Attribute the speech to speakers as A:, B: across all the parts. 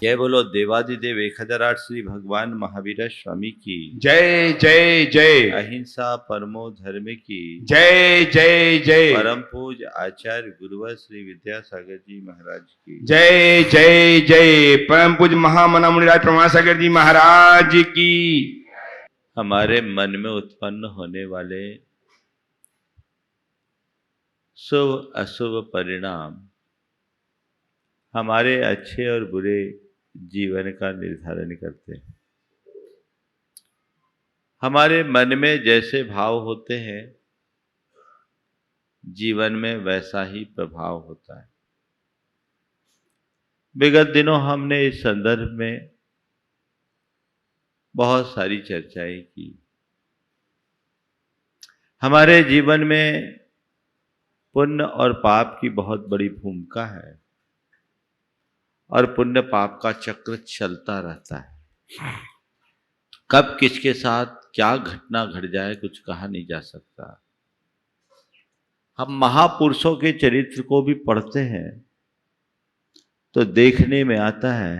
A: जय बोलो देवादिदेव 1008 श्री भगवान महावीर स्वामी की
B: जय जय जय।
A: अहिंसा परमो धर्म की
B: जय जय जय।
A: परम पूज आचार्य गुरुवर श्री विद्यासागर जी महाराज की
B: जय जय जय। परम पूज महामना मुनिराज प्रमासागर जी महाराज की।
A: हमारे मन में उत्पन्न होने वाले शुभ अशुभ परिणाम हमारे अच्छे और बुरे जीवन का निर्धारण करते हैं। हमारे मन में जैसे भाव होते हैं जीवन में वैसा ही प्रभाव होता है। विगत दिनों हमने इस संदर्भ में बहुत सारी चर्चाएं की। हमारे जीवन में पुण्य और पाप की बहुत बड़ी भूमिका है और पुण्य पाप का चक्र चलता रहता है। कब किसके साथ क्या घटना घट जाए कुछ कहा नहीं जा सकता। हम महापुरुषों के चरित्र को भी पढ़ते हैं तो देखने में आता है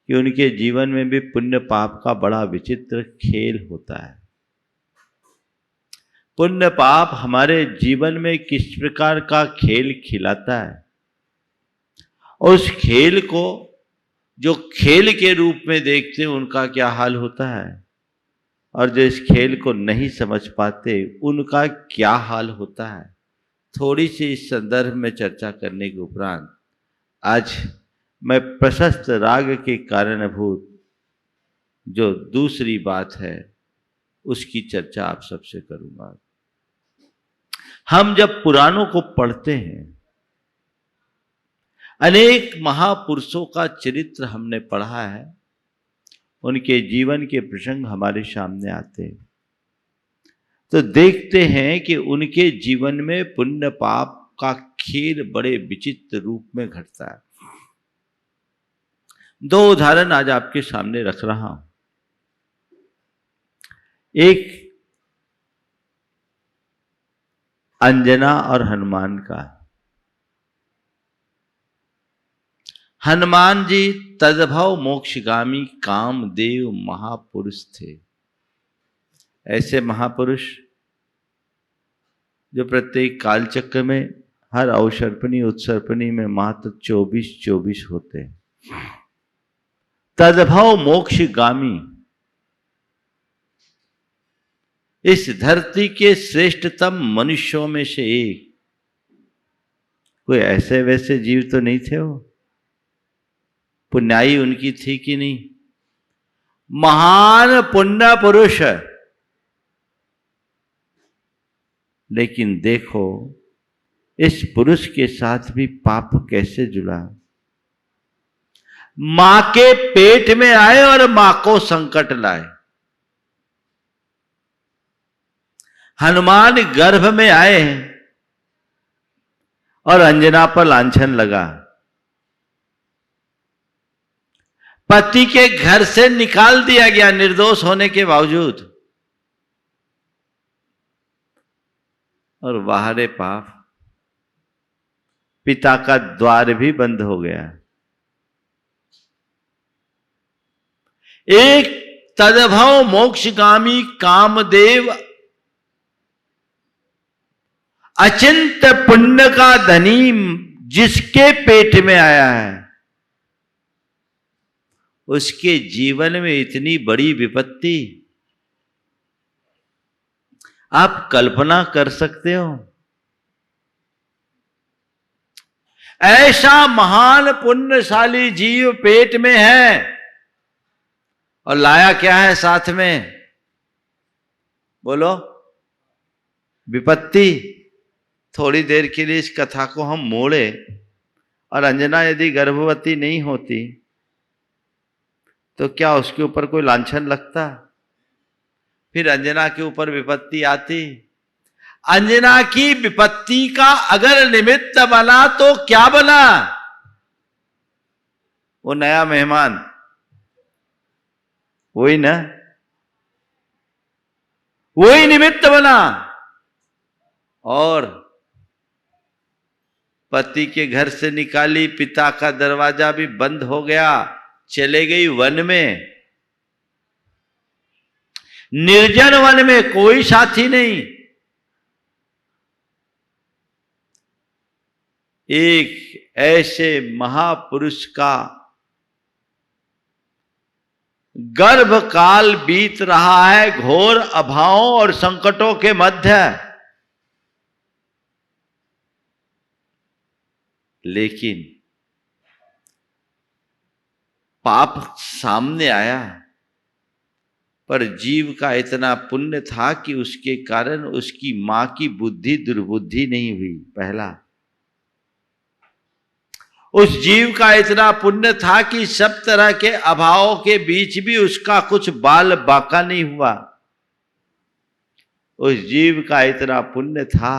A: कि उनके जीवन में भी पुण्य पाप का बड़ा विचित्र खेल होता है। पुण्य पाप हमारे जीवन में किस प्रकार का खेल खिलाता है, उस खेल को जो खेल के रूप में देखते हैं उनका क्या हाल होता है, और जो इस खेल को नहीं समझ पाते उनका क्या हाल होता है। थोड़ी सी इस संदर्भ में चर्चा करने के उपरांत आज मैं प्रशस्त राग के कारणभूत जो दूसरी बात है उसकी चर्चा आप सबसे करूंगा। हम जब पुराणों को पढ़ते हैं अनेक महापुरुषों का चरित्र हमने पढ़ा है, उनके जीवन के प्रसंग हमारे सामने आते हैं तो देखते हैं कि उनके जीवन में पुण्य पाप का खेल बड़े विचित्र रूप में घटता है। दो उदाहरण आज आपके सामने रख रहा हूं। एक अंजना और हनुमान का। हनुमान जी तद्भव मोक्षगामी कामदेव महापुरुष थे। ऐसे महापुरुष जो प्रत्येक कालचक्र में हर अवसर्पणी उत्सर्पणी में मात्र 24 होते हैं। तद्भव मोक्षगामी, इस धरती के श्रेष्ठतम मनुष्यों में से एक। कोई ऐसे वैसे जीव तो नहीं थे वो, पुण्याई उनकी थी कि नहीं। महान पुण्य पुरुष। लेकिन देखो इस पुरुष के साथ भी पाप कैसे जुड़ा। मां के पेट में आए और मां को संकट लाए। हनुमान गर्भ में आए और अंजना पर लांछन लगा। पति के घर से निकाल दिया गया निर्दोष होने के बावजूद, और बाहरे पाप, पिता का द्वार भी बंद हो गया। एक तद्भव मोक्षगामी कामदेव अचिंत पुण्य का धनी जिसके पेट में आया है, उसके जीवन में इतनी बड़ी विपत्ति आप कल्पना कर सकते हो। ऐसा महान पुण्यशाली जीव पेट में है और लाया क्या है साथ में, बोलो, विपत्ति। थोड़ी देर के लिए इस कथा को हम मोड़े और अंजना यदि गर्भवती नहीं होती तो क्या उसके ऊपर कोई लांछन लगता, फिर अंजना के ऊपर विपत्ति आती। अंजना की विपत्ति का अगर निमित्त बना तो क्या बना, वो नया मेहमान, वही ना, वही निमित्त बना। और पति के घर से निकाली, पिता का दरवाजा भी बंद हो गया, चले गई वन में, निर्जन वन में, कोई साथी नहीं। एक ऐसे महापुरुष का गर्भकाल बीत रहा है घोर अभावों और संकटों के मध्य, लेकिन पाप सामने आया। पर जीव का इतना पुण्य था कि उसके कारण उसकी मां की बुद्धि दुर्बुद्धि नहीं हुई। पहला, उस जीव का इतना पुण्य था कि सब तरह के अभावों के बीच भी उसका कुछ बाल बाका नहीं हुआ। उस जीव का इतना पुण्य था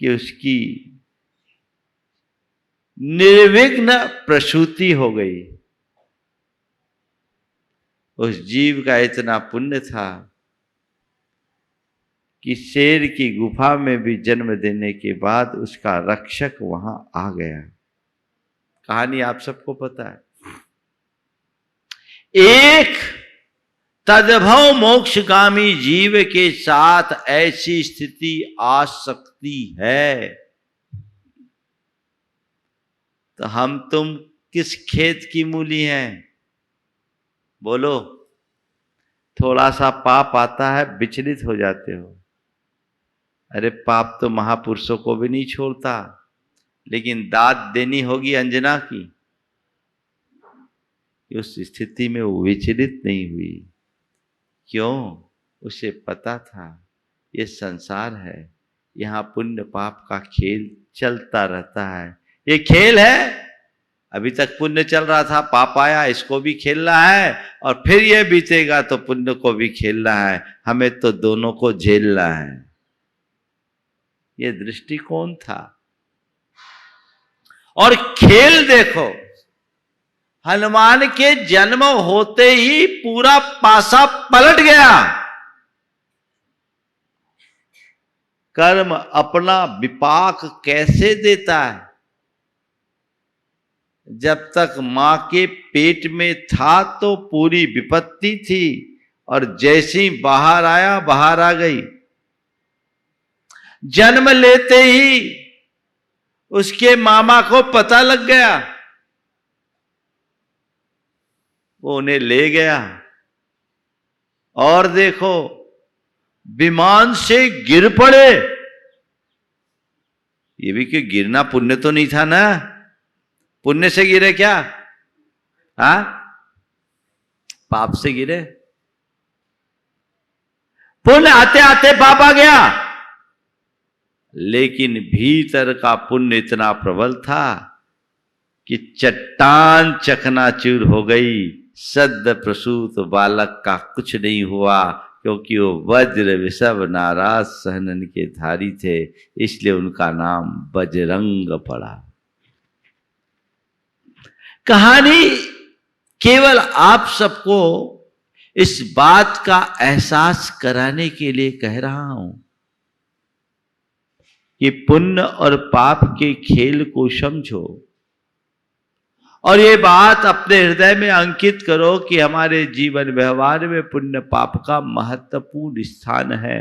A: कि उसकी निर्विघ्न प्रसूति हो गई। उस जीव का इतना पुण्य था कि शेर की गुफा में भी जन्म देने के बाद उसका रक्षक वहां आ गया। कहानी आप सबको पता है। एक तद्भव मोक्षगामी जीव के साथ ऐसी स्थिति आ सकती है, तो हम तुम किस खेत की मूली हैं? बोलो। थोड़ा सा पाप आता है, विचलित हो जाते हो। अरे पाप तो महापुरुषों को भी नहीं छोड़ता, लेकिन दाद देनी होगी अंजना की। उस स्थिति में वो विचलित नहीं हुई। क्यों? उसे पता था ये संसार है, यहां पुण्य पाप का खेल चलता रहता है। ये खेल है, अभी तक पुण्य चल रहा था, पाप आया, इसको भी खेलना है, और फिर ये बीतेगा तो पुण्य को भी खेलना है। हमें तो दोनों को झेलना है। ये दृष्टिकोण था। और खेल देखो, हनुमान के जन्म होते ही पूरा पासा पलट गया। कर्म अपना विपाक कैसे देता है? जब तक मां के पेट में था तो पूरी विपत्ति थी, और जैसे ही बाहर आया, बाहर आ गई। जन्म लेते ही उसके मामा को पता लग गया, वो उन्हें ले गया। और देखो, विमान से गिर पड़े। ये भी कि गिरना पुण्य तो नहीं था ना? पुण्य से गिरे क्या? हाँ, पाप से गिरे। पुण्य आते आते पाप आ गया, लेकिन भीतर का पुण्य इतना प्रबल था कि चट्टान चकनाचूर हो गई। सद्य प्रसूत बालक का कुछ नहीं हुआ, क्योंकि वो वज्र विषभ नाराज सहनन के धारी थे, इसलिए उनका नाम बजरंग पड़ा। कहानी केवल आप सबको इस बात का एहसास कराने के लिए कह रहा हूं कि पुण्य और पाप के खेल को समझो, और ये बात अपने हृदय में अंकित करो कि हमारे जीवन व्यवहार में पुण्य पाप का महत्वपूर्ण स्थान है।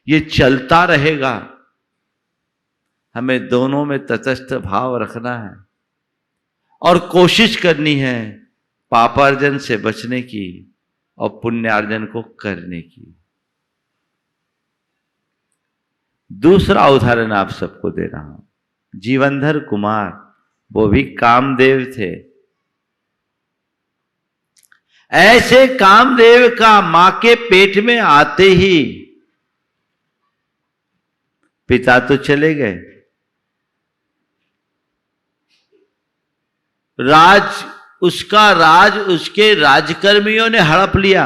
A: ये चलता रहेगा। हमें दोनों में तटस्थ भाव रखना है और कोशिश करनी है पापार्जन से बचने की और पुण्यार्जन को करने की। दूसरा उदाहरण आप सबको दे रहा हूं। जीवनधर कुमार, वो भी कामदेव थे। ऐसे कामदेव का मां के पेट में आते ही पिता तो चले गए, उसका राज उसके राजकर्मियों ने हड़प लिया।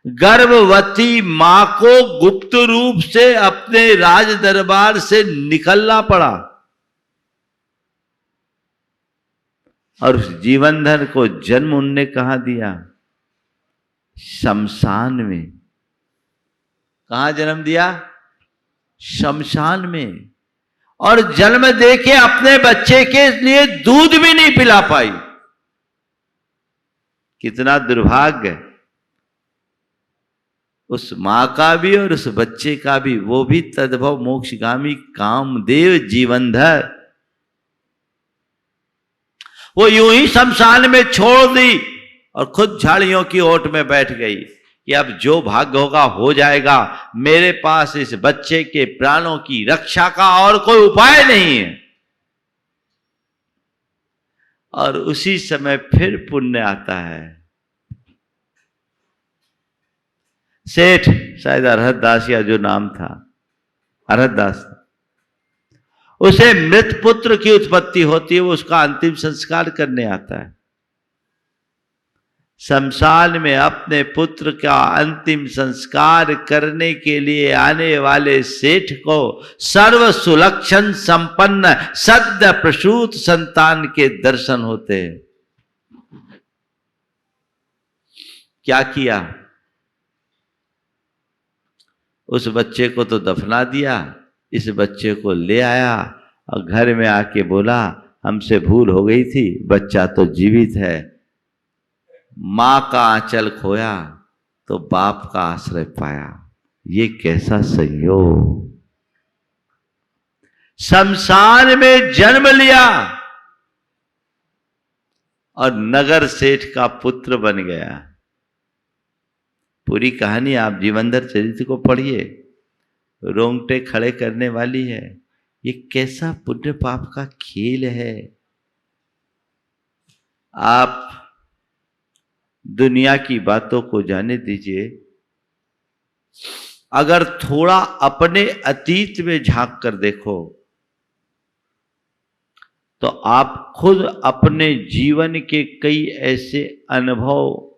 A: गर्भवती मां को गुप्त रूप से अपने राज दरबार से निकलना पड़ा, और उस जीवनधर को जन्म उनने कहां दिया? शमशान में। कहां जन्म दिया? शमशान में। और जन्म दे के अपने बच्चे के लिए दूध भी नहीं पिला पाई। कितना दुर्भाग्य उस मां का भी और उस बच्चे का भी। वो भी तद्भव मोक्षगामी कामदेव जीवनधर। वो यूं ही शमशान में छोड़ दी और खुद झाड़ियों की ओट में बैठ गई कि अब जो भाग्य होगा हो जाएगा, मेरे पास इस बच्चे के प्राणों की रक्षा का और कोई उपाय नहीं है। और उसी समय फिर पुण्य आता है। सेठ, शायद अरहत दास या जो नाम था, अरहत दास, उसे मृत पुत्र की उत्पत्ति होती है, वो उसका अंतिम संस्कार करने आता है। शमशान में अपने पुत्र का अंतिम संस्कार करने के लिए आने वाले सेठ को सर्व सुलक्षण संपन्न सद्य प्रसूत संतान के दर्शन होते हैं। क्या किया? उस बच्चे को तो दफना दिया, इस बच्चे को ले आया और घर में आके बोला, हमसे भूल हो गई थी, बच्चा तो जीवित है। मां का आंचल खोया तो बाप का आश्रय पाया। ये कैसा संयोग! शमशान में जन्म लिया और नगर सेठ का पुत्र बन गया। पूरी कहानी आप जीवनधर चरित्र को पढ़िए, रोंगटे खड़े करने वाली है। ये कैसा पुण्य पाप का खेल है! आप दुनिया की बातों को जाने दीजिए। अगर थोड़ा अपने अतीत में झांक कर देखो तो आप खुद अपने जीवन के कई ऐसे अनुभव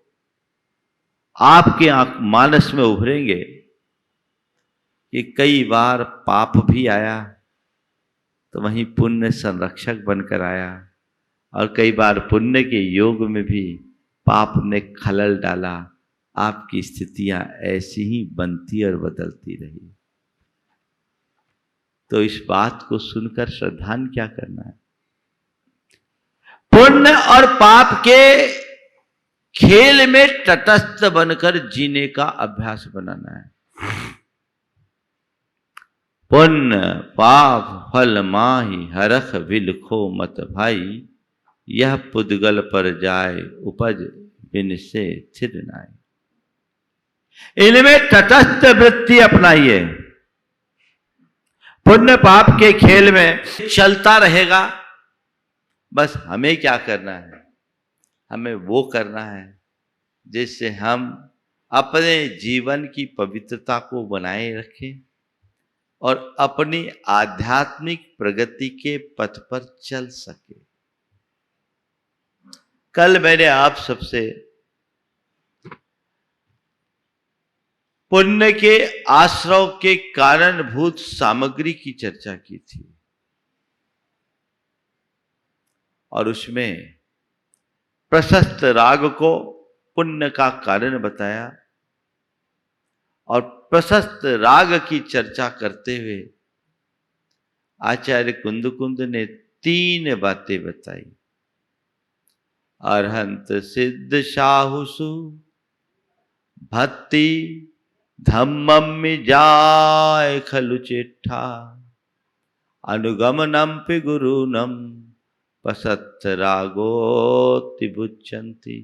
A: आपके मानस में उभरेंगे कि कई बार पाप भी आया तो वहीं पुण्य संरक्षक बनकर आया, और कई बार पुण्य के योग में भी पाप ने खलल डाला। आपकी स्थितियां ऐसी ही बनती और बदलती रही। तो इस बात को सुनकर श्रद्धान क्या करना है? पुण्य और पाप के खेल में तटस्थ बनकर जीने का अभ्यास बनाना है। पुण्य पाप फल माही हरख विलखो मत भाई, यह पुद्गल पर जाए उपज बिन से थिर नाई। इनमें तटस्थ वृत्ति अपनाइए। पुण्य पाप के खेल में चलता रहेगा। बस हमें क्या करना है? हमें वो करना है जिससे हम अपने जीवन की पवित्रता को बनाए रखें और अपनी आध्यात्मिक प्रगति के पथ पर चल सके। कल मैंने आप सबसे पुण्य के आश्रव के कारणभूत सामग्री की चर्चा की थी और उसमें प्रशस्त राग को पुण्य का कारण बताया। और प्रशस्त राग की चर्चा करते हुए आचार्य कुंद ने 3 बातें बताई। अरहंत सिद्ध साहुसु भक्ति धम्मम जाय खलु चिट्ठा, अनुगमनम पे गुरुनम पसत रागोति बुच्चंती।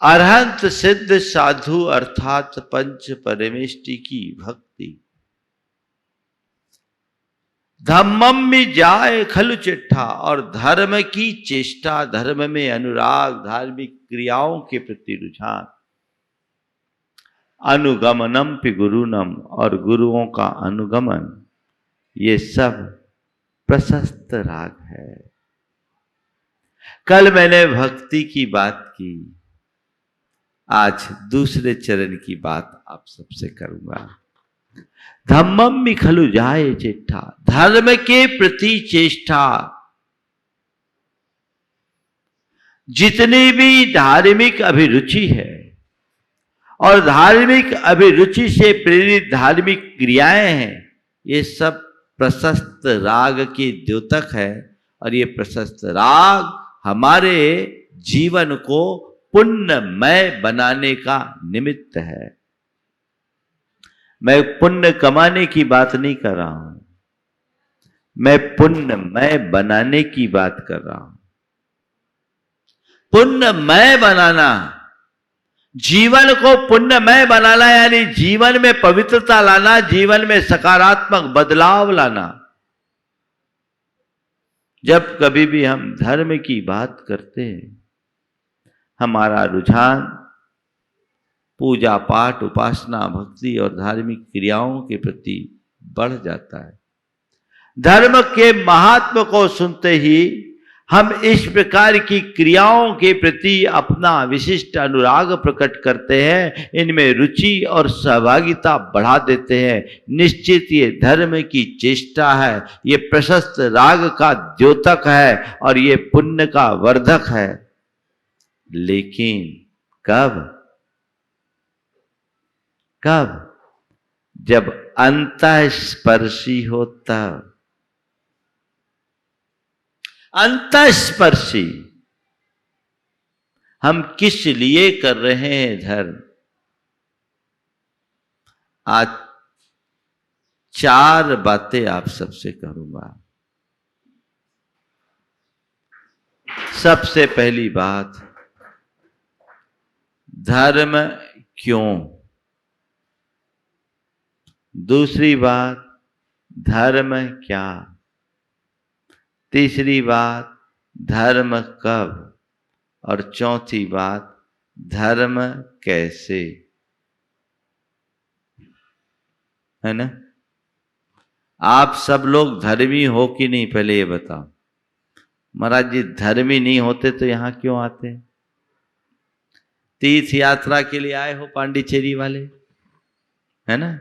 A: अरहंत सिद्ध साधु अर्थात पंच परमेष्टि की भक्ति, धम्मम में जाए खलु चिट्ठा, और धर्म की चेष्टा, धर्म में अनुराग, धार्मिक क्रियाओं के प्रति रुझान, अनुगमनम पे गुरुनम, और गुरुओं का अनुगमन, ये सब प्रशस्त राग है। कल मैंने भक्ति की बात की, आज दूसरे चरण की बात आप सबसे करूंगा। धम्मम में खलु जाए चेष्टा, धर्म के प्रति चेष्टा। जितनी भी धार्मिक अभिरुचि है और धार्मिक अभिरुचि से प्रेरित धार्मिक क्रियाएं हैं, ये सब प्रशस्त राग के द्योतक है। और ये प्रशस्त राग हमारे जीवन को पुण्यमय बनाने का निमित्त है। मैं पुण्य कमाने की बात नहीं कर रहा हूं, मैं पुण्यमय बनाने की बात कर रहा हूं। पुण्यमय बनाना, जीवन को पुण्यमय बनाना, यानी जीवन में पवित्रता लाना, जीवन में सकारात्मक बदलाव लाना। जब कभी भी हम धर्म की बात करते हैं, हमारा रुझान पूजा पाठ, उपासना, भक्ति और धार्मिक क्रियाओं के प्रति बढ़ जाता है। धर्म के महत्व को सुनते ही हम इस प्रकार की क्रियाओं के प्रति अपना विशिष्ट अनुराग प्रकट करते हैं, इनमें रुचि और सहभागिता बढ़ा देते हैं। निश्चित ये धर्म की चेष्टा है, ये प्रशस्त राग का द्योतक है और ये पुण्य का वर्धक है। लेकिन कब? जब अंतःस्पर्शी हो तब। अंतःस्पर्शी, हम किस लिए कर रहे हैं धर्म? आज 4 बातें आप सबसे करूंगा। सबसे पहली बात, धर्म क्यों? दूसरी बात, धर्म क्या? तीसरी बात, धर्म कब? और चौथी बात, धर्म कैसे? है ना? आप सब लोग धर्मी हो कि नहीं, पहले ये बताओ। महाराज जी धर्मी नहीं होते तो यहां क्यों आते? तीर्थ यात्रा के लिए आए हो पांडिचेरी वाले, है ना?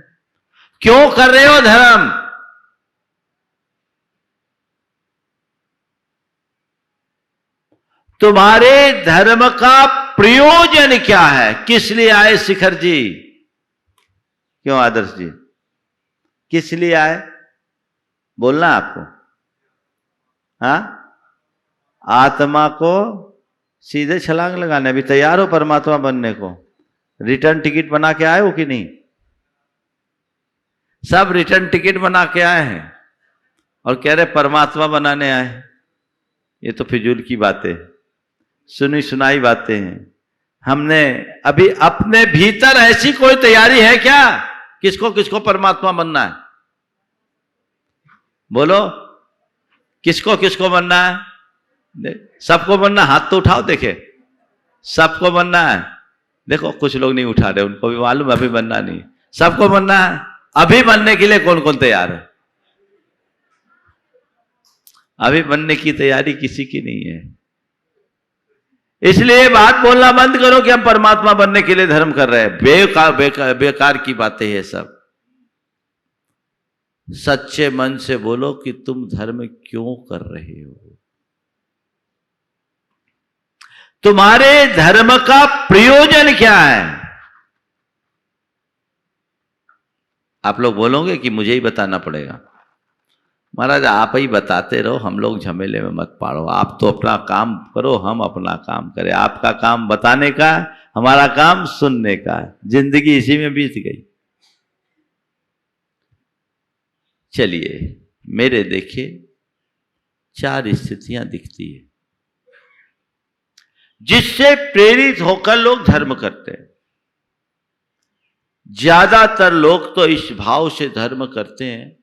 A: क्यों कर रहे हो धर्म? तुम्हारे धर्म का प्रयोजन क्या है? किस लिए आए शिखर जी? क्यों आदर्श जी, किस लिए आए? बोलना आपको। हाँ, आत्मा को सीधे छलांग लगाने। अभी तैयार हो परमात्मा बनने को? रिटर्न टिकट बना के आए हो कि नहीं? सब रिटर्न टिकट बना के आए हैं और कह रहे परमात्मा बनाने आए। ये तो फिजूल की बातें, सुनी सुनाई बातें हैं। हमने अभी अपने भीतर ऐसी कोई तैयारी है क्या? किसको किसको परमात्मा बनना है? बोलो, किसको किसको बनना है? सबको बनना, हाथ तो उठाओ देखे। सबको बनना है? देखो कुछ लोग नहीं उठा रहे, उनको भी मालूम अभी बनना नहीं। सबको बनना है। अभी बनने के लिए कौन कौन तैयार है? अभी बनने की तैयारी किसी की नहीं है। इसलिए बात बोलना बंद करो कि हम परमात्मा बनने के लिए धर्म कर रहे हैं। बेकार की बातें हैं सब। सच्चे मन से बोलो कि तुम धर्म क्यों कर रहे हो? तुम्हारे धर्म का प्रयोजन क्या है? आप लोग बोलोगे कि मुझे ही बताना पड़ेगा। महाराज आप ही बताते रहो, हम लोग झमेले में मत पाड़ो। आप तो अपना काम करो, हम अपना काम करें। आपका काम बताने का, हमारा काम सुनने का है। जिंदगी इसी में बीत गई। चलिए, मेरे देखिए 4 स्थितियां दिखती है जिससे प्रेरित होकर लोग धर्म करते हैं। ज्यादातर लोग तो इस भाव से धर्म करते हैं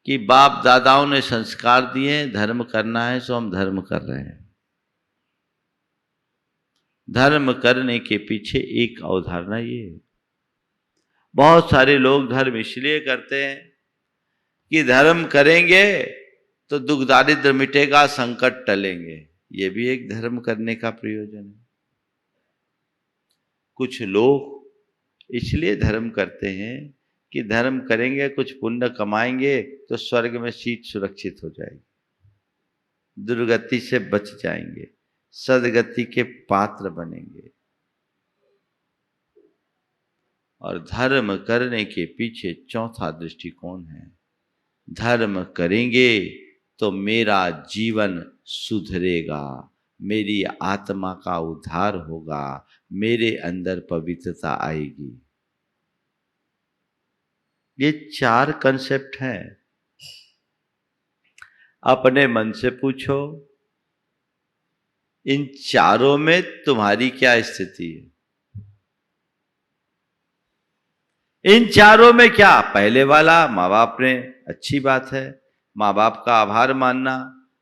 A: कि बाप दादाओं ने संस्कार दिए, धर्म करना है सो हम धर्म कर रहे हैं। धर्म करने के पीछे एक अवधारणा ये है। बहुत सारे लोग धर्म इसलिए करते हैं कि धर्म करेंगे तो दुख दारिद्र मिटेगा, संकट टलेंगे। ये भी एक धर्म करने का प्रयोजन है। कुछ लोग इसलिए धर्म करते हैं कि धर्म करेंगे, कुछ पुण्य कमाएंगे तो स्वर्ग में सीट सुरक्षित हो जाएगी, दुर्गति से बच जाएंगे, सदगति के पात्र बनेंगे। और धर्म करने के पीछे चौथा दृष्टिकोण है, धर्म करेंगे तो मेरा जीवन सुधरेगा, मेरी आत्मा का उद्धार होगा, मेरे अंदर पवित्रता आएगी। ये 4 कंसेप्ट हैं। अपने मन से पूछो, इन चारों में तुम्हारी क्या स्थिति है? इन चारों में क्या? पहले वाला माँ बाप ने, अच्छी बात है, माँ बाप का आभार मानना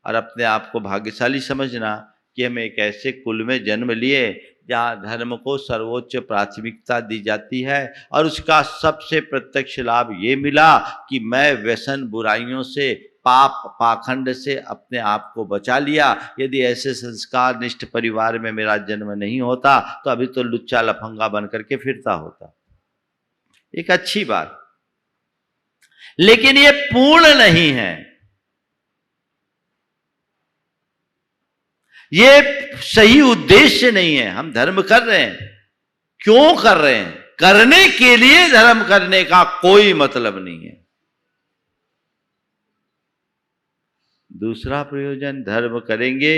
A: और अपने आप को भाग्यशाली समझना कि हम एक ऐसे कुल में जन्म लिए जहाँ धर्म को सर्वोच्च प्राथमिकता दी जाती है, और उसका सबसे प्रत्यक्ष लाभ ये मिला कि मैं व्यसन बुराइयों से, पाप पाखंड से अपने आप को बचा लिया। यदि ऐसे संस्कार निष्ठ परिवार में मेरा जन्म नहीं होता तो अभी तो लुच्चा लफंगा बन करके फिरता होता। एक अच्छी बात, लेकिन ये पूर्ण नहीं है। ये सही उद्देश्य नहीं है। हम धर्म कर रहे हैं, क्यों कर रहे हैं? करने के लिए धर्म करने का कोई मतलब नहीं है। दूसरा प्रयोजन, धर्म करेंगे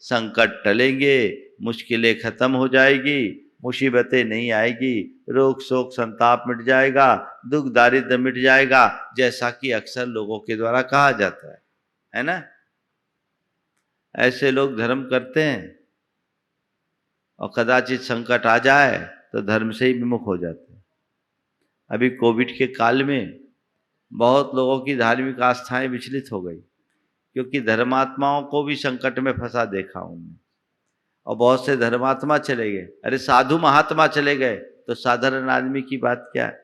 A: संकट टलेंगे, मुश्किलें खत्म हो जाएगी, मुसीबतें नहीं आएगी, रोग शोक संताप मिट जाएगा, दुख दारिद्र मिट जाएगा, जैसा कि अक्सर लोगों के द्वारा कहा जाता है ना। ऐसे लोग धर्म करते हैं और कदाचित संकट आ जाए तो धर्म से ही विमुख हो जाते हैं। अभी कोविड के काल में बहुत लोगों की धार्मिक आस्थाएं विचलित हो गई, क्योंकि धर्मात्माओं को भी संकट में फंसा देखा उन्होंने, और बहुत से धर्मात्मा चले गए। अरे साधु महात्मा चले गए तो साधारण आदमी की बात क्या है?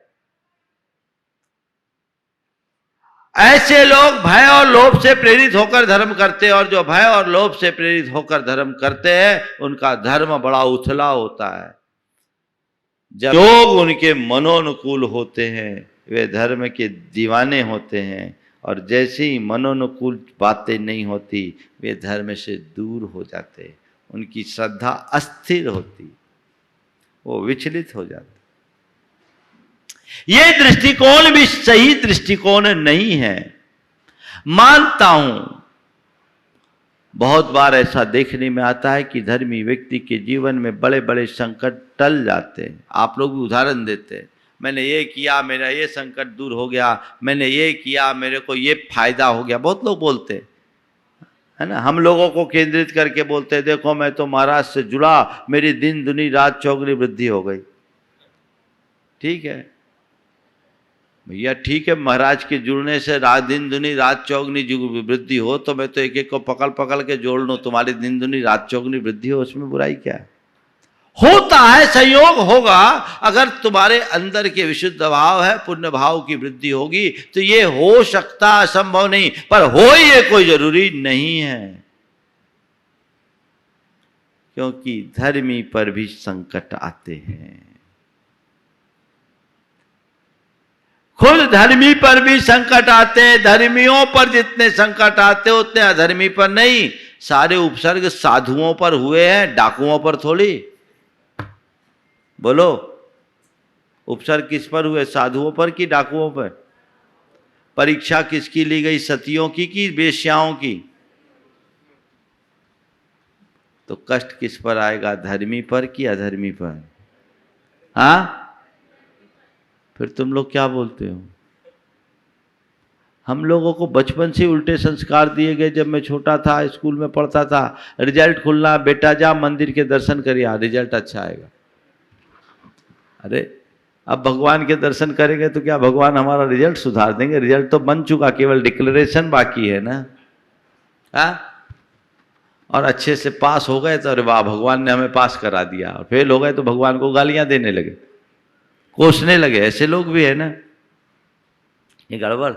A: ऐसे लोग भय और लोभ से प्रेरित होकर धर्म करते हैं, और जो भय और लोभ से प्रेरित होकर धर्म करते हैं उनका धर्म बड़ा उथला होता है। जब लोग उनके मनोनुकूल होते हैं वे धर्म के दीवाने होते हैं, और जैसे ही मनोनुकूल बातें नहीं होती वे धर्म से दूर हो जाते, उनकी श्रद्धा अस्थिर होती, वो विचलित हो जाते। ये दृष्टिकोण भी सही दृष्टिकोण नहीं है। मानता हूं बहुत बार ऐसा देखने में आता है कि धर्मी व्यक्ति के जीवन में बड़े बड़े संकट टल जाते हैं। आप लोग भी उदाहरण देते हैं, मैंने ये किया मेरा ये संकट दूर हो गया, मैंने ये किया मेरे को ये फायदा हो गया। बहुत लोग बोलते हैं, है ना, हम लोगों को केंद्रित करके बोलते हैं, देखो मैं तो महाराज से जुड़ा, मेरी दिन दुनी रात चौगुनी वृद्धि हो गई। ठीक है भैया, ठीक है, महाराज के जुड़ने से दिन दुनी रात चौगुनी वृद्धि हो तो मैं तो एक एक को पकड़ पकड़ के जोड़ लूं, तुम्हारी दिन दुनी रात चौगुनी वृद्धि हो, उसमें बुराई क्या है? होता है, संयोग होगा। अगर तुम्हारे अंदर के विशुद्ध भाव है, पुण्य भाव की वृद्धि होगी तो ये हो सकता, असंभव नहीं, पर हो ये कोई जरूरी नहीं है, क्योंकि धर्मी पर भी संकट आते हैं। खुद धर्मी पर भी संकट आते हैं। धर्मियों पर जितने संकट आते उतने अधर्मी पर नहीं। सारे उपसर्ग साधुओं पर हुए हैं, डाकुओं पर थोड़ी। बोलो, उपसर्ग किस पर हुए, साधुओं पर कि डाकुओं पर? परीक्षा किसकी ली गई, सतियों की कि वेश्याओं की? तो कष्ट किस पर आएगा, धर्मी पर कि अधर्मी पर? हाँ, फिर तुम लोग क्या बोलते हो? हम लोगों को बचपन से उल्टे संस्कार दिए गए। जब मैं छोटा था, स्कूल में पढ़ता था, रिजल्ट खुलना, बेटा जा मंदिर के दर्शन करिए, रिजल्ट अच्छा आएगा। अरे अब भगवान के दर्शन करेंगे तो क्या भगवान हमारा रिजल्ट सुधार देंगे? रिजल्ट तो बन चुका, केवल डिक्लेरेशन बाकी है ना। हाँ, और अच्छे से पास हो गए तो अरे वाह भगवान ने हमें पास करा दिया, और फेल हो गए तो भगवान को गालियां देने लगे, कोसने लगे। ऐसे लोग भी है ना। ये गड़बड़,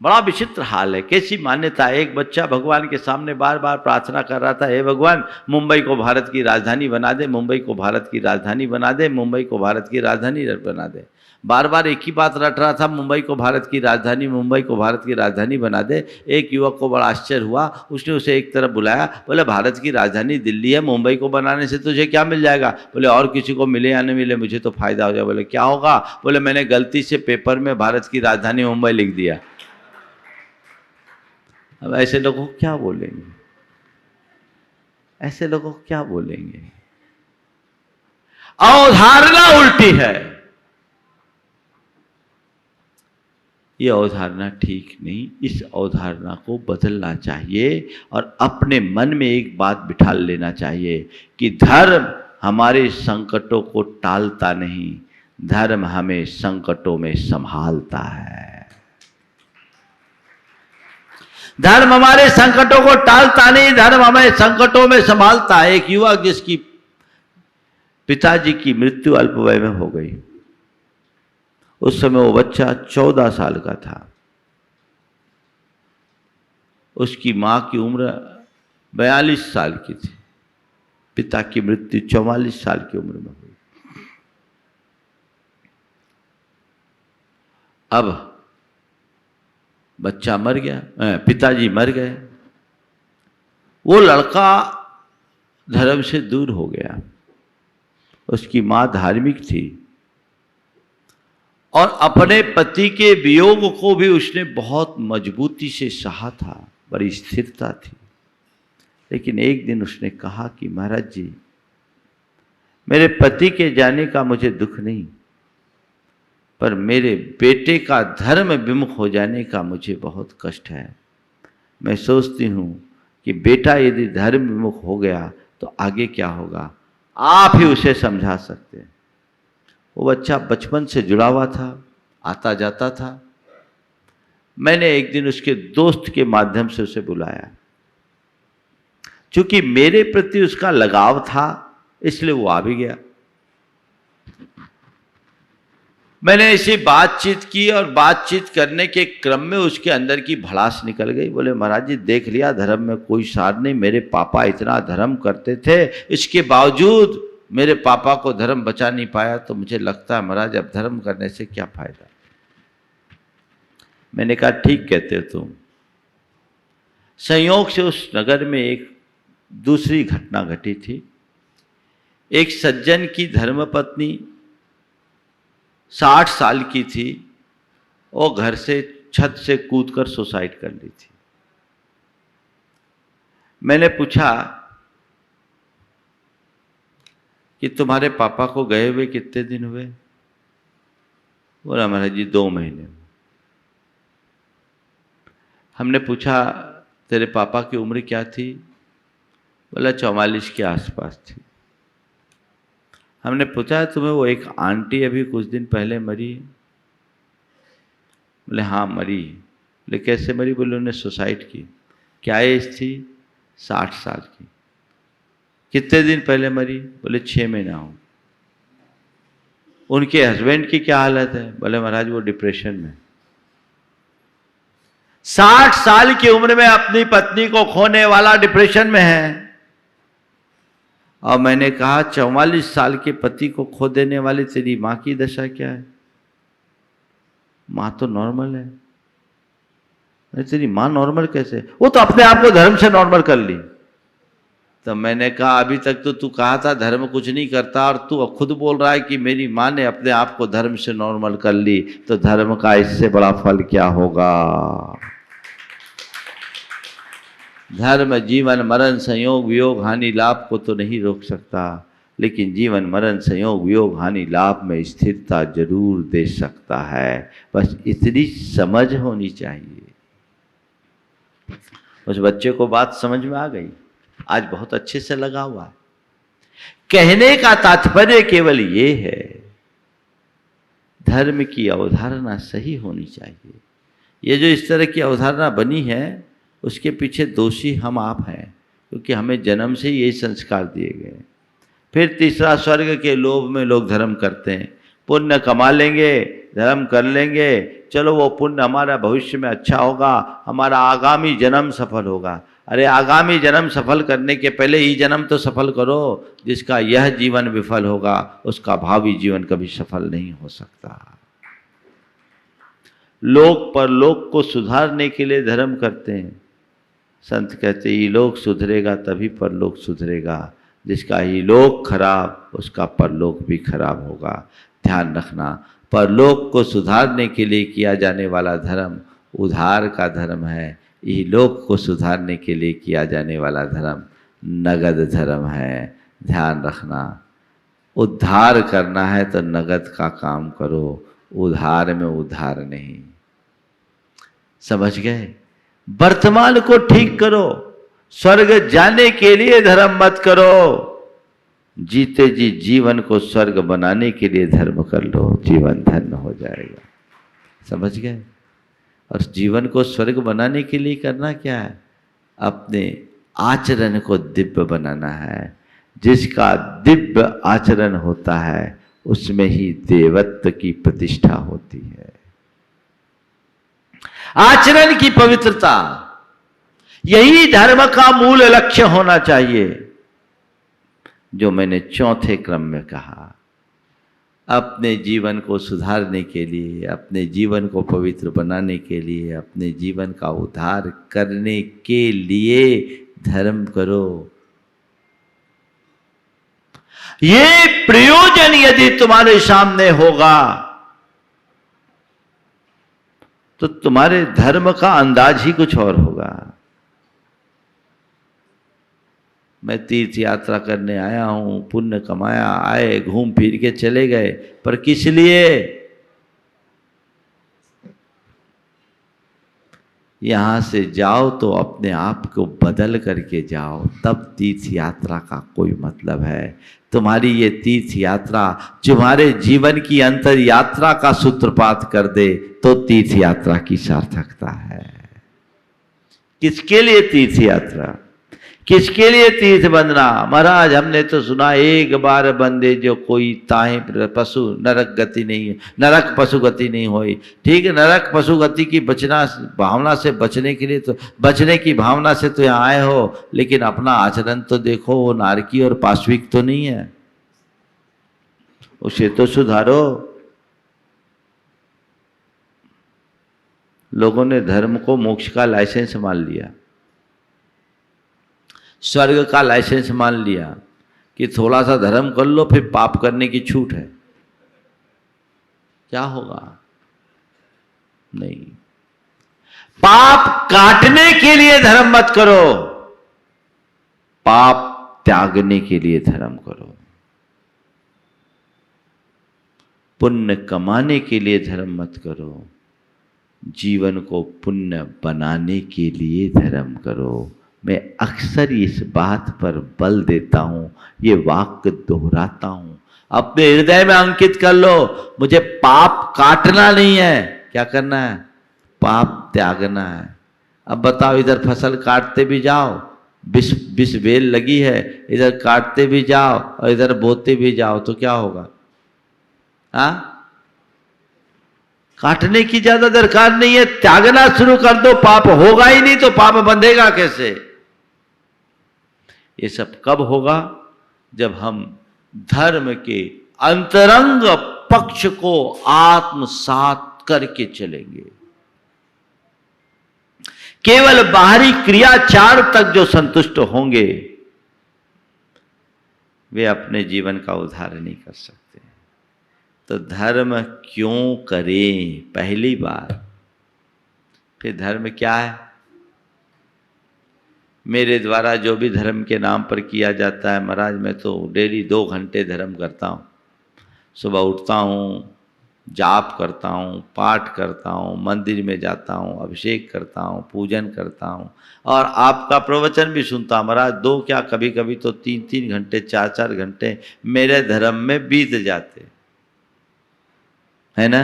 A: बड़ा विचित्र हाल है। कैसी मान्यता है? एक बच्चा भगवान के सामने बार बार प्रार्थना कर रहा था, हे भगवान मुंबई को भारत की राजधानी बना दे, मुंबई को भारत की राजधानी बना दे, मुंबई को भारत की राजधानी बना दे। बार बार एक ही बात रट रहा था, मुंबई को भारत की राजधानी, मुंबई को भारत की राजधानी बना दे। एक युवक को बड़ा आश्चर्य हुआ, उसने उसे एक तरफ बुलाया, बोले भारत की राजधानी दिल्ली है, मुंबई को बनाने से तुझे क्या मिल जाएगा? बोले और किसी को मिले या नहीं मिले, मुझे तो फायदा हो जाए। बोले क्या होगा? बोले मैंने गलती से पेपर में भारत की राजधानी मुंबई लिख दिया। अब ऐसे लोगों को क्या बोलेंगे? ऐसे लोगों को क्या बोलेंगे? अवधारणा उल्टी है। ये अवधारणा ठीक नहीं, इस अवधारणा को बदलना चाहिए और अपने मन में एक बात बिठा लेना चाहिए कि धर्म हमारे संकटों को टालता नहीं, धर्म हमें संकटों में संभालता है। धर्म हमारे संकटों को टालता नहीं, धर्म हमें संकटों में संभालता है। एक युवक जिसकी पिताजी की मृत्यु अल्प वय में हो गई, उस समय वो बच्चा 14 साल का था। उसकी मां की उम्र 42 साल की थी, पिता की मृत्यु 44 साल की उम्र में हुई। अब बच्चा मर गया, पिताजी मर गए, वो लड़का धर्म से दूर हो गया। उसकी मां धार्मिक थी और अपने पति के वियोग को भी उसने बहुत मजबूती से सहा था, बड़ी स्थिरता थी। लेकिन एक दिन उसने कहा कि महाराज जी, मेरे पति के जाने का मुझे दुख नहीं, पर मेरे बेटे का धर्म विमुख हो जाने का मुझे बहुत कष्ट है। मैं सोचती हूँ कि बेटा यदि धर्म विमुख हो गया तो आगे क्या होगा, आप ही उसे समझा सकते हैं। वो बच्चा बचपन से जुड़ा हुआ था, आता जाता था। मैंने एक दिन उसके दोस्त के माध्यम से उसे बुलाया। चूंकि मेरे प्रति उसका लगाव था इसलिए वो आ भी गया। मैंने ऐसी बातचीत की और बातचीत करने के क्रम में उसके अंदर की भड़ास निकल गई। बोले महाराज जी, देख लिया धर्म में कोई सार नहीं, मेरे पापा इतना धर्म करते थे, इसके बावजूद मेरे पापा को धर्म बचा नहीं पाया, तो मुझे लगता है महाराज अब धर्म करने से क्या फायदा। मैंने कहा ठीक कहते हो तुम। संयोग से उस नगर में एक दूसरी घटना घटी थी। एक सज्जन की धर्मपत्नी 60 साल की थी, वो घर से छत से कूदकर सुसाइड कर ली थी। मैंने पूछा कि तुम्हारे पापा को गए हुए कितने दिन हुए? बोला महाराज जी 2 महीने। हमने पूछा तेरे पापा की उम्र क्या थी? बोला 44 के आसपास थी। हमने पूछा तुम्हें वो एक आंटी अभी कुछ दिन पहले मरी? बोले हाँ मरी। बोले कैसे मरी? बोले उन्होंने सुसाइड की। क्या एज थी? 60 साल की। कितने दिन पहले मरी? बोले 6 महीना हो। उनके हस्बैंड की क्या हालत है? बोले महाराज वो डिप्रेशन में। 60 साल की उम्र में अपनी पत्नी को खोने वाला डिप्रेशन में है। और मैंने कहा 44 साल के पति को खो देने वाली तेरी मां की दशा क्या है? मां तो नॉर्मल है। तेरी मां नॉर्मल कैसे? वो तो अपने आप को धर्म से नॉर्मल कर ली। तो मैंने कहा अभी तक तो तू कहा था धर्म कुछ नहीं करता, और तू खुद बोल रहा है कि मेरी मां ने अपने आप को धर्म से नॉर्मल कर ली, तो धर्म का इससे बड़ा फल क्या होगा? धर्म जीवन मरण संयोग वियोग हानि लाभ को तो नहीं रोक सकता, लेकिन जीवन मरण संयोग वियोग हानि लाभ में स्थिरता जरूर दे सकता है। बस इतनी समझ होनी चाहिए। उस बच्चे को बात समझ में आ गई, आज बहुत अच्छे से लगा हुआ है। कहने का तात्पर्य केवल ये है, धर्म की अवधारणा सही होनी चाहिए। ये जो इस तरह की अवधारणा बनी है उसके पीछे दोषी हम आप हैं, क्योंकि हमें जन्म से ये संस्कार दिए गए। फिर तीसरा, स्वर्ग के लोभ में लोग धर्म करते हैं। पुण्य कमा लेंगे, धर्म कर लेंगे, चलो वो पुण्य हमारा भविष्य में अच्छा होगा, हमारा आगामी जन्म सफल होगा। अरे आगामी जन्म सफल करने के पहले ही जन्म तो सफल करो। जिसका यह जीवन विफल होगा उसका भावी जीवन कभी सफल नहीं हो सकता। लोग परलोक को सुधारने के लिए धर्म करते हैं। संत कहते ये लोग सुधरेगा तभी परलोक सुधरेगा, जिसका ही लोक खराब उसका परलोक भी खराब होगा। ध्यान रखना, परलोक को सुधारने के लिए किया जाने वाला धर्म उधार का धर्म है, यही लोक को सुधारने के लिए किया जाने वाला धर्म नगद धर्म है। ध्यान रखना, उद्धार करना है तो नगद का काम करो, उधार में उधार नहीं। समझ गए? वर्तमान को ठीक करो, स्वर्ग जाने के लिए धर्म मत करो, जीते जी जीवन को स्वर्ग बनाने के लिए धर्म कर लो, जीवन धन्य हो जाएगा। समझ गए? और जीवन को स्वर्ग बनाने के लिए करना क्या है? अपने आचरण को दिव्य बनाना है। जिसका दिव्य आचरण होता है उसमें ही देवत्व की प्रतिष्ठा होती है। आचरण की पवित्रता, यही धर्म का मूल लक्ष्य होना चाहिए। जो मैंने चौथे क्रम में कहा, अपने जीवन को सुधारने के लिए, अपने जीवन को पवित्र बनाने के लिए, अपने जीवन का उद्धार करने के लिए धर्म करो। ये प्रयोजन यदि तुम्हारे सामने होगा तो तुम्हारे धर्म का अंदाज ही कुछ और होगा। मैं तीर्थ यात्रा करने आया हूं, पुण्य कमाया, आए, घूम फिर के चले गए, पर किस लिए? यहां से जाओ तो अपने आप को बदल करके जाओ, तब तीर्थ यात्रा का कोई मतलब है। तुम्हारी ये तीर्थ यात्रा तुम्हारे जीवन की अंतर यात्रा का सूत्रपात कर दे तो तीर्थ यात्रा की सार्थकता है। किसके लिए तीर्थ यात्रा? किसके लिए तीर्थ बंदना? महाराज हमने तो सुना एक बार बंदे जो कोई ताहे पशु नरक गति नहीं, नरक पशु गति नहीं होई। ठीक है, नरक पशु गति की बचना भावना से बचने के लिए तो, बचने की भावना से तो यहाँ आए हो, लेकिन अपना आचरण तो देखो, वो नारकी और पाश्विक तो नहीं है, उसे तो सुधारो। लोगों ने धर्म को मोक्ष का लाइसेंस मान लिया, स्वर्ग का लाइसेंस मान लिया कि थोड़ा सा धर्म कर लो फिर पाप करने की छूट है। क्या होगा? नहीं, पाप काटने के लिए धर्म मत करो, पाप त्यागने के लिए धर्म करो। पुण्य कमाने के लिए धर्म मत करो, जीवन को पुण्य बनाने के लिए धर्म करो। मैं अक्सर इस बात पर बल देता हूं, ये वाक्य दोहराता हूं, अपने हृदय में अंकित कर लो। मुझे पाप काटना नहीं है, क्या करना है? पाप त्यागना है। अब बताओ, इधर फसल काटते भी जाओ, बिस बेल लगी है, इधर काटते भी जाओ और इधर बोते भी जाओ तो क्या होगा? काटने की ज्यादा दरकार नहीं है, त्यागना शुरू कर दो, पाप होगा ही नहीं तो पाप बंधेगा कैसे? ये सब कब होगा? जब हम धर्म के अंतरंग पक्ष को आत्मसात करके चलेंगे। केवल बाहरी क्रियाचार तक जो संतुष्ट होंगे वे अपने जीवन का उद्धार नहीं कर सकते। तो धर्म क्यों करें? पहली बार। फिर धर्म क्या है? मेरे द्वारा जो भी धर्म के नाम पर किया जाता है, महाराज मैं तो डेली 2 घंटे धर्म करता हूँ। सुबह उठता हूँ, जाप करता हूँ, पाठ करता हूँ, मंदिर में जाता हूँ, अभिषेक करता हूँ, पूजन करता हूँ और आपका प्रवचन भी सुनता हूँ। महाराज 2 क्या, कभी कभी तो 3-3 घंटे, 4-4 घंटे मेरे धर्म में बीत जाते है ना।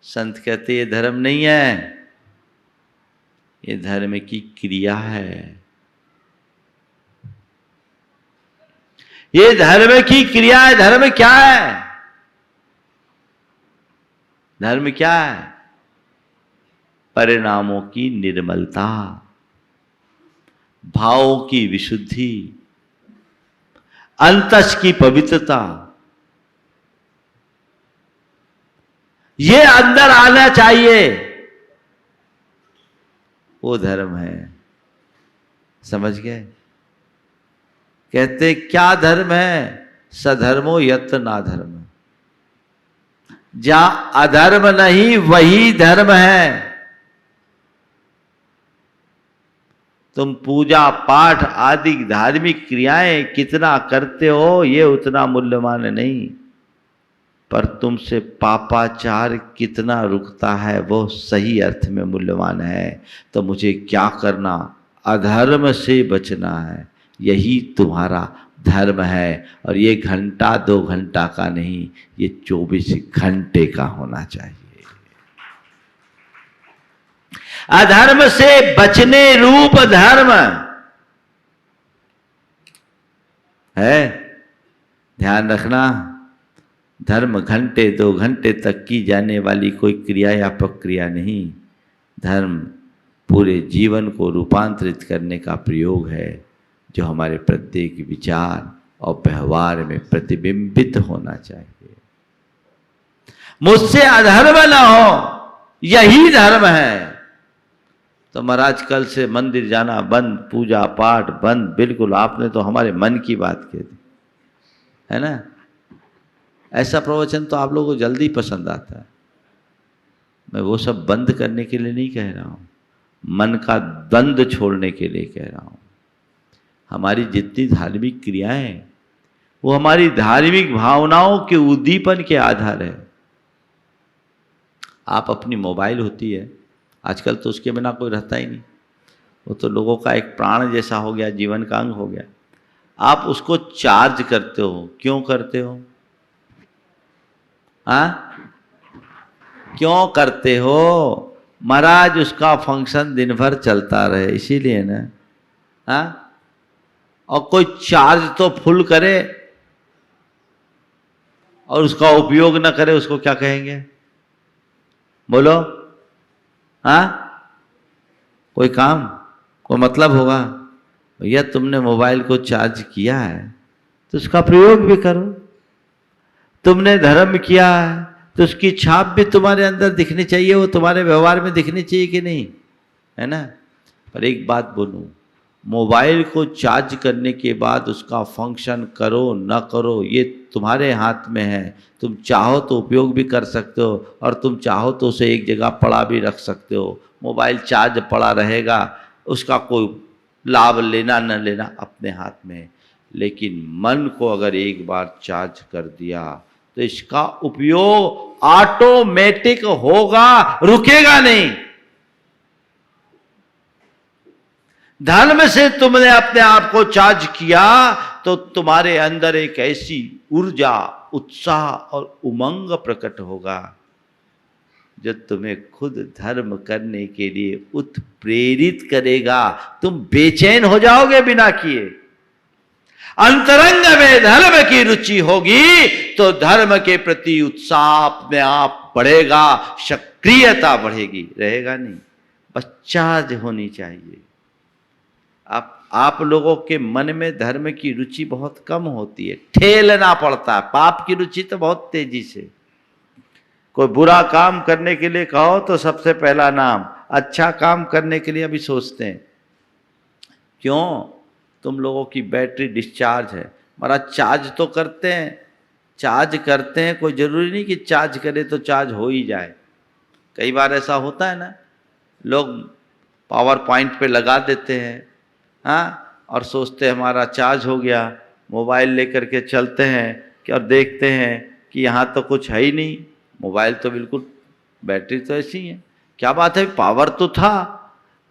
A: संत कहते ये धर्म नहीं है, ये धर्म की क्रिया है। ये धर्म की क्रिया है। धर्म क्या है? धर्म क्या है? परिणामों की निर्मलता, भावों की विशुद्धि, अंतस की पवित्रता। ये अंदर आना चाहिए, वो धर्म है। समझ गए? कहते क्या धर्म है? सधर्मो यत्र नाधर्म। जहां अधर्म नहीं वही धर्म है। तुम पूजा पाठ आदि धार्मिक क्रियाएं कितना करते हो ये उतना मूल्यवान नहीं, पर तुमसे पापाचार कितना रुकता है वो सही अर्थ में मूल्यवान है। तो मुझे क्या करना? अधर्म से बचना है, यही तुम्हारा धर्म है। और ये घंटा 2 घंटा का नहीं, ये 24 घंटे का होना चाहिए। अधर्म से बचने रूप धर्म है। ध्यान रखना, धर्म घंटे 2 घंटे तक की जाने वाली कोई क्रिया या प्रक्रिया नहीं। धर्म पूरे जीवन को रूपांतरित करने का प्रयोग है, जो हमारे प्रत्येक विचार और व्यवहार में प्रतिबिंबित होना चाहिए। मुझसे अधर्म न हो, यही धर्म है। तो महाराज कल से मंदिर जाना बंद, पूजा पाठ बंद। बिल्कुल, आपने तो हमारे मन की बात कह दी, है ना? ऐसा प्रवचन तो आप लोगों को जल्दी पसंद आता है। मैं वो सब बंद करने के लिए नहीं कह रहा हूँ, मन का द्वंद्व छोड़ने के लिए कह रहा हूँ। हमारी जितनी धार्मिक क्रियाएं हैं वो हमारी धार्मिक भावनाओं के उद्दीपन के आधार है। आप अपनी मोबाइल होती है, आजकल तो उसके बिना कोई रहता ही नहीं, वो तो लोगों का एक प्राण जैसा हो गया, जीवन का अंग हो गया। आप उसको चार्ज करते हो, क्यों करते हो? हाँ, क्यों करते हो? महाराज उसका फंक्शन दिन भर चलता रहे, इसीलिए ना। हाँ, और कोई चार्ज तो फुल करे और उसका उपयोग ना करे, उसको क्या कहेंगे? बोलो। हाँ, कोई काम, कोई मतलब होगा? भैया तुमने मोबाइल को चार्ज किया है तो उसका प्रयोग भी करो। तुमने धर्म किया है तो उसकी छाप भी तुम्हारे अंदर दिखनी चाहिए, वो तुम्हारे व्यवहार में दिखनी चाहिए कि नहीं, है ना? पर एक बात बोलूं, मोबाइल को चार्ज करने के बाद उसका फंक्शन करो न करो ये तुम्हारे हाथ में है। तुम चाहो तो उपयोग भी कर सकते हो और तुम चाहो तो उसे एक जगह पड़ा भी रख सकते हो। मोबाइल चार्ज पड़ा रहेगा, उसका कोई लाभ लेना न लेना अपने हाथ में है। लेकिन मन को अगर एक बार चार्ज कर दिया तो इसका उपयोग ऑटोमेटिक होगा, रुकेगा नहीं। धर्म से तुमने अपने आप को चार्ज किया तो तुम्हारे अंदर एक ऐसी ऊर्जा, उत्साह और उमंग प्रकट होगा जो तुम्हें खुद धर्म करने के लिए उत्प्रेरित करेगा। तुम बेचैन हो जाओगे बिना किए। अंतरंग में धर्म की रुचि होगी तो धर्म के प्रति उत्साह अपने आप बढ़ेगा, सक्रियता बढ़ेगी। रहेगा नहीं, बस चार्ज होनी चाहिए। आप लोगों के मन में धर्म की रुचि बहुत कम होती है, ठेलना पड़ता है। पाप की रुचि तो बहुत तेजी से। कोई बुरा काम करने के लिए कहो तो सबसे पहला नाम, अच्छा काम करने के लिए अभी सोचते हैं। क्यों? तुम लोगों की बैटरी डिस्चार्ज है। महाराज चार्ज तो करते हैं, चार्ज करते हैं, कोई ज़रूरी नहीं कि चार्ज करे तो चार्ज हो ही जाए। कई बार ऐसा होता है ना, लोग पावर पॉइंट पे लगा देते हैं, हाँ, और सोचते हैं हमारा चार्ज हो गया। मोबाइल लेकर के चलते हैं कि और देखते हैं कि यहाँ तो कुछ है ही नहीं, मोबाइल तो बिल्कुल, बैटरी तो ऐसी ही है। क्या बात है, पावर तो था,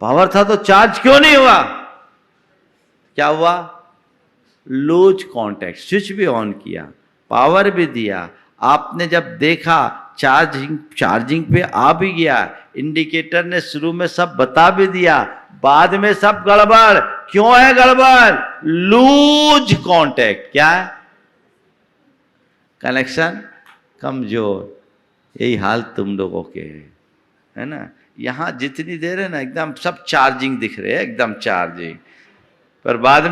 A: पावर था तो चार्ज क्यों नहीं हुआ? क्या हुआ? Loose contact. स्विच भी ऑन किया, पावर भी दिया, आपने जब देखा चार्जिंग पे आ भी गया, इंडिकेटर ने शुरू में सब बता भी दिया, बाद में सब गड़बड़। क्यों है गड़बड़? Loose contact. क्या है? कनेक्शन कमजोर। यही हाल तुम लोगों के है ना। यहां जितनी देर है ना एकदम सब चार्जिंग दिख रहे हैं, एकदम चार्जिंग, पर बाद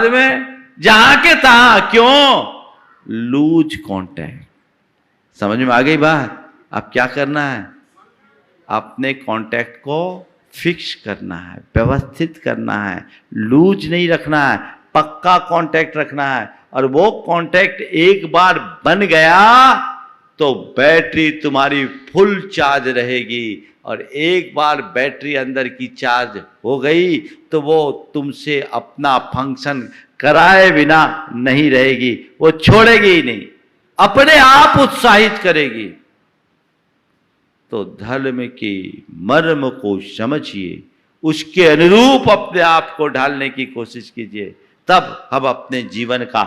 A: में जहां के तहां। क्यों? Loose contact. समझ में आ गई बात? अब क्या करना है? अपने कांटेक्ट को फिक्स करना है, व्यवस्थित करना है, लूज नहीं रखना है, पक्का कांटेक्ट रखना है। और वो कांटेक्ट एक बार बन गया तो बैटरी तुम्हारी फुल चार्ज रहेगी, और एक बार बैटरी अंदर की चार्ज हो गई तो वो तुमसे अपना फंक्शन कराए बिना नहीं रहेगी, वो छोड़ेगी ही नहीं, अपने आप उत्साहित करेगी। तो धर्म के मर्म को समझिए, उसके अनुरूप अपने आप को ढालने की कोशिश कीजिए, तब हम अपने जीवन का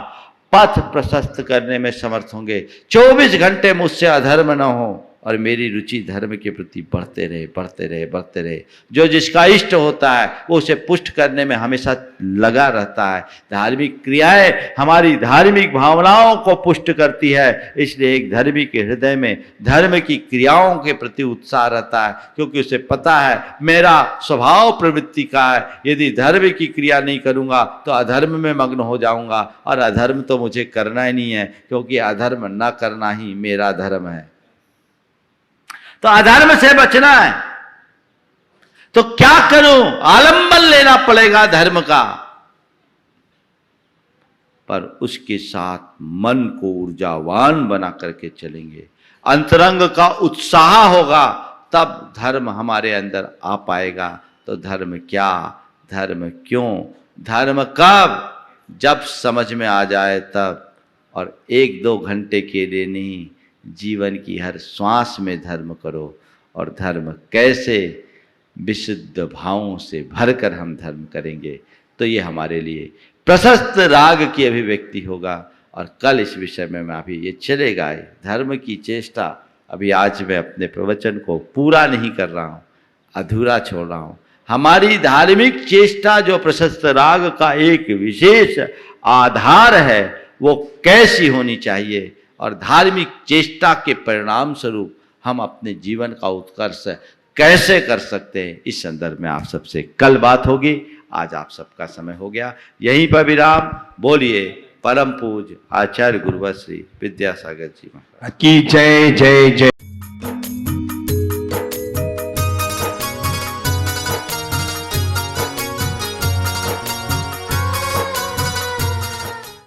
A: पथ प्रशस्त करने में समर्थ होंगे। 24 घंटे मुझसे अधर्म न हो और मेरी रुचि धर्म के प्रति बढ़ते रहे, बढ़ते रहे, बढ़ते रहे। जो जिसका इष्ट होता है वो उसे पुष्ट करने में हमेशा लगा रहता है। धार्मिक क्रियाएं हमारी धार्मिक भावनाओं को पुष्ट करती है, इसलिए एक धर्मी के हृदय में धर्म की क्रियाओं के प्रति उत्साह रहता है, क्योंकि उसे पता है मेरा स्वभाव प्रवृत्ति का है, यदि धर्म की क्रिया नहीं करूँगा तो अधर्म में मग्न हो जाऊँगा, और अधर्म तो मुझे करना ही नहीं है, क्योंकि अधर्म न करना ही मेरा धर्म है। तो अधर्म से बचना है तो क्या करूं? आलंबन लेना पड़ेगा धर्म का, पर उसके साथ मन को ऊर्जावान बना करके चलेंगे, अंतरंग का उत्साह होगा, तब धर्म हमारे अंदर आ पाएगा। तो धर्म क्या, धर्म क्यों, धर्म कब? जब समझ में आ जाए तब, और 1-2 घंटे के लिए नहीं, जीवन की हर श्वास में धर्म करो। और धर्म कैसे? विशुद्ध भावों से भरकर हम धर्म करेंगे तो ये हमारे लिए प्रशस्त राग की अभिव्यक्ति होगा। और कल इस विषय में मैं अभी ये चलेगा, धर्म की चेष्टा अभी आज मैं अपने प्रवचन को पूरा नहीं कर रहा हूँ, अधूरा छोड़ रहा हूँ। हमारी धार्मिक चेष्टा जो प्रशस्त राग का एक विशेष आधार है वो कैसी होनी चाहिए, और धार्मिक चेष्टा के परिणाम स्वरूप हम अपने जीवन का उत्कर्ष कैसे कर सकते हैं, इस संदर्भ में आप सबसे कल बात होगी। आज आप सबका समय हो गया, यहीं पर विराम। बोलिए परम पूज्य आचार्य गुरुवर श्री विद्यासागर जी महाराज
B: की जय जय जय।